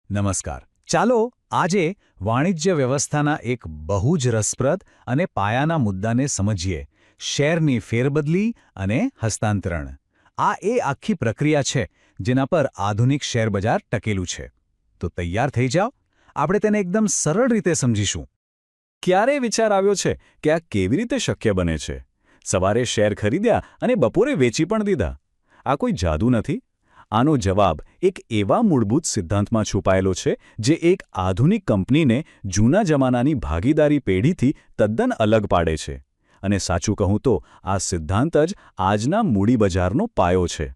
નમસ્કાર. ચાલો આજે વાણિજ્ય વ્યવસ્થાના એક બહુ જ રસપ્રદ અને પાયાના મુદ્દાને સમજીએ: શેરની ફેરબદલી અને હસ્તાંતરણ. આ એ આખી પ્રક્રિયા છે જેના પર આધુનિક શેરબજાર ટકેલું છે. તો તૈયાર થઈ જાઓ, આપણે તેને એકદમ સરળ રીતે સમજીશું. ક્યારે વિચાર આવ્યો છે કે આ કેવી રીતે શક્ય બને છે? સવારે શેર ખરીદ્યા અને બપોરે વેચી પણ દીધા. આ કોઈ જાદુ નથી. આનો જવાબ એક એવા મૂળભૂત સિદ્ધાંતમાં છુપાયેલો છે જે એક આધુનિક કંપનીને જૂના જમાનાની ભાગીદારી પેઢીથી તદ્દન અલગ પાડે છે. અને સાચું કહું તો આ સિદ્ધાંત જ આજના મૂડી બજારનો પાયો છે.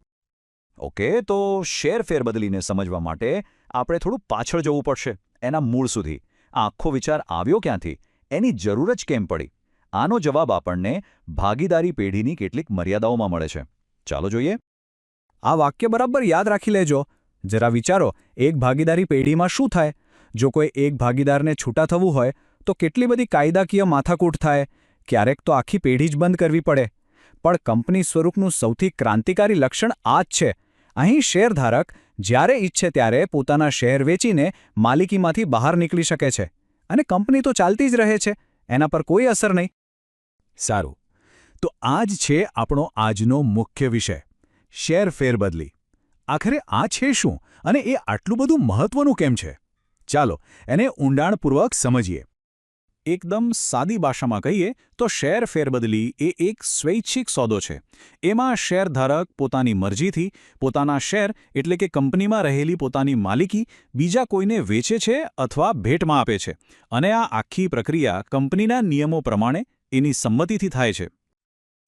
ઓકે, તો શેર ફેરબદલીને સમજવા માટે આપણે થોડું પાછળ જવું પડશે, એના મૂળ સુધી. આ આખો વિચાર આવ્યો ક્યાંથી? એની જરૂર જ કેમ પડી? આનો જવાબ આપણને ભાગીદારી પેઢીની કેટલીક મર્યાદાઓમાં મળે છે. ચાલો જોઈએ. આ વાક્ય બરાબર યાદ રાખી લેજો. જરા વિચારો, એક ભાગીદારી પેઢીમાં શું થાય? જો કોઈ એક ભાગીદારને છૂટા થવું હોય તો કેટલી બધી કાયદાકીય માથાકૂટ થાય. ક્યારેક તો આખી પેઢી જ બંધ કરવી પડે. પણ કંપની સ્વરૂપનું સૌથી ક્રાંતિકારી લક્ષણ આ જ છે. અહીં શેરધારક જ્યારે ઈચ્છે ત્યારે પોતાના શેર વેચીને માલિકીમાંથી બહાર નીકળી શકે છે. અને કંપની તો ચાલતી જ રહે છે, એના પર કોઈ અસર નહીં. સારું, તો આ જ છે આપણો આજનો મુખ્ય વિષય: શેર ફેરબદલી. આખરે આ છે શું, અને એ આટલું બધું મહત્વનું કેમ છે? ચાલો એને ઊંડાણપૂર્વક સમજીએ. એકદમ સાદી ભાષામાં કહીએ તો શેર ફેરબદલી એ એક સ્વૈચ્છિક સોદો છે. એમાં શેરધારક પોતાની મરજીથી પોતાના શેર એટલે કે કંપનીમાં રહેલી પોતાની માલિકી બીજા કોઈને વેચે છે અથવા ભેટમાં આપે છે. અને આ આખી પ્રક્રિયા કંપનીના નિયમો પ્રમાણે એની સંમતિથી થાય છે.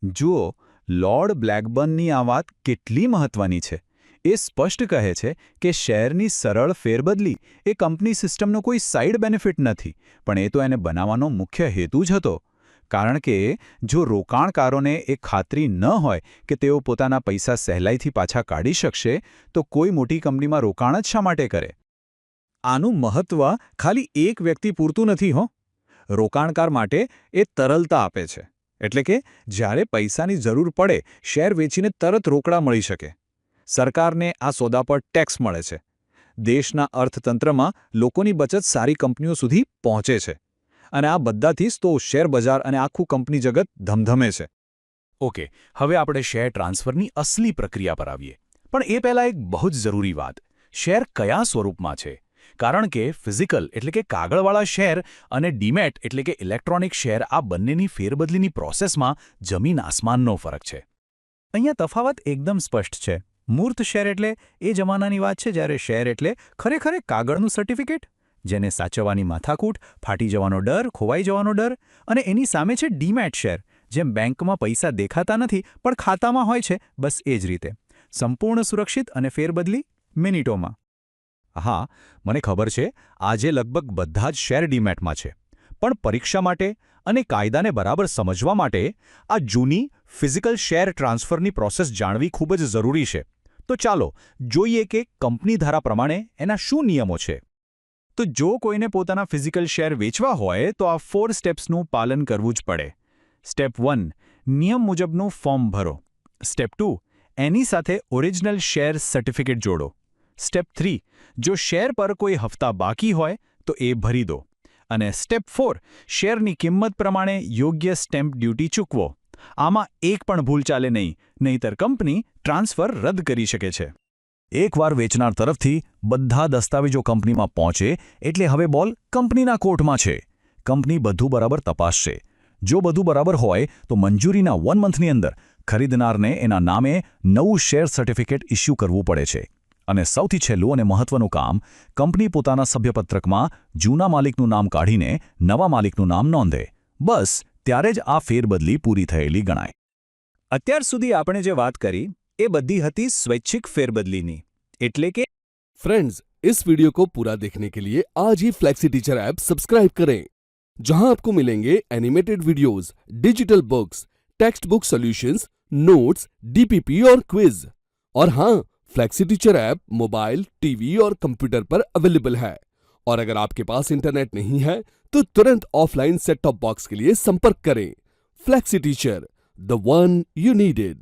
જુઓ, લોર્ડ બ્લેકબર્નની આ વાત કેટલી મહત્વની છે. એ સ્પષ્ટ કહે છે કે શેરની સરળ ફેરબદલી એ કંપની સિસ્ટમનો કોઈ સાઇડ બેનિફિટ નથી, પણ એ તો એને બનાવવાનો મુખ્ય હેતુ જ હતો. કારણ કે જો રોકાણકારોને એ ખાતરી ન હોય કે તેઓ પોતાના પૈસા સહેલાઈથી પાછા કાઢી શકશે, તો કોઈ મોટી કંપનીમાં રોકાણ જ શા માટે કરે? આનું મહત્વ ખાલી એક વ્યક્તિ પૂરતું નથી હો. રોકાણકાર માટે એ તરલતા આપે છે. એટલે કે જ્યારે પૈસાની જરૂર પડે, શેર વેચીને તરત રોકડા મળી શકે. સરકારને આ સોદા પર ટેક્સ મળે છે. દેશના અર્થતંત્રમાં લોકોની બચત સારી કંપનીઓ સુધી પહોંચે છે. અને આ બધાથી જ તો શેરબજાર અને આખું કંપની જગત ધમધમે છે. ઓકે, હવે આપણે શેર ટ્રાન્સફરની અસલી પ્રક્રિયા પર આવીએ. પણ એ પહેલાં એક બહુ જ જરૂરી વાત: શેર કયા સ્વરૂપમાં છે? કારણ કે ફિઝિકલ એટલે કે કાગળવાળા શેર અને ડીમેટ એટલે કે ઇલેક્ટ્રોનિક શેર, આ બંનેની ફેરબદલીની પ્રોસેસમાં જમીન આસમાનનો ફરક છે. અહીંયા તફાવત એકદમ સ્પષ્ટ છે. મૂર્ત શેર એટલે એ જમાનાની વાત છે જ્યારે શેર એટલે ખરેખર કાગળનું સર્ટિફિકેટ, જેને સાચવવાની માથાકૂટ, ફાટી જવાનો ડર, ખોવાઈ જવાનો ડર. અને એની સામે છે ડીમેટ શેર, જેમ બેંકમાં પૈસા દેખાતા નથી પણ ખાતામાં હોય છે, બસ એ જ રીતે. સંપૂર્ણ સુરક્ષિત અને ફેરબદલી મિનિટોમાં. હા, મને ખબર છે, આજે લગભગ બધા જ શેર ડીમેટમાં છે. પણ પરીક્ષા માટે અને કાયદાને બરાબર સમજવા માટે આ જૂની ફિઝિકલ શેર ટ્રાન્સફરની પ્રોસેસ જાણવી ખૂબ જ જરૂરી છે. તો ચાલો જોઈએ કે કંપની ધારા પ્રમાણે એના શું નિયમો છે. તો જો કોઈને પોતાના ફિઝિકલ શેર વેચવા હોય તો આ 4 સ્ટેપ્સનું પાલન કરવું જ પડે. સ્ટેપ 1, નિયમ મુજબનું ફોર્મ ભરો. સ્ટેપ 2, એની સાથે ઓરિજિનલ શેર સર્ટિફિકેટ જોડો. સ્ટેપ 3, જો શેર પર કોઈ હપ્તા બાકી હોય તો એ ભરી દો. અને સ્ટેપ 4, શેરની કિંમત પ્રમાણે યોગ્ય સ્ટેમ્પ ડ્યુટી ચૂકવો. આમાં એક પણ ભૂલ ચાલે નહીં, નહીંતર કંપની ટ્રાન્સફર રદ કરી શકે છે. એકવાર વેચનાર તરફથી બધા દસ્તાવેજો કંપનીમાં પહોંચે એટલે હવે બોલ કંપનીના કોર્ટમાં છે. કંપની બધું બરાબર તપાસશે. જો બધું બરાબર હોય તો મંજૂરીના 1 મંથની અંદર ખરીદનારને એના નામે નવું શેર સર્ટિફિકેટ ઇસ્યુ કરવું પડે છે. અને સૌથી છેલ્લું અને મહત્વનું કામ: કંપની પોતાના સભ્યપત્રકમાં જૂના માલિકનું નામ કાઢીને નવા માલિકનું નામ નોંધે. બસ ત્યારે જ આ ફેરબદલી પૂરી થયેલી ગણાય. અત્યાર સુધી આપણે જે વાત કરી એ બધી હતી સ્વૈચ્છિક ફેરબદલીની. એટલે કે फ्रेंड्स, इस वीडियो को पूरा देखने के लिए आज ही फ्लेक्सी टीचर ऐप सब्सक्राइब करें, जहां आपको मिलेंगे animated videos, digital books, text book solutions, notes, DPP और क्विज. और हाँ, flexi teacher app mobile, TV और कंप्यूटर पर अवेलेबल है. और अगर आपके पास इंटरनेट नहीं है तो तुरंत ऑफलाइन सेट टॉप बॉक्स के लिए संपर्क करें. Flexi teacher, the one you needed.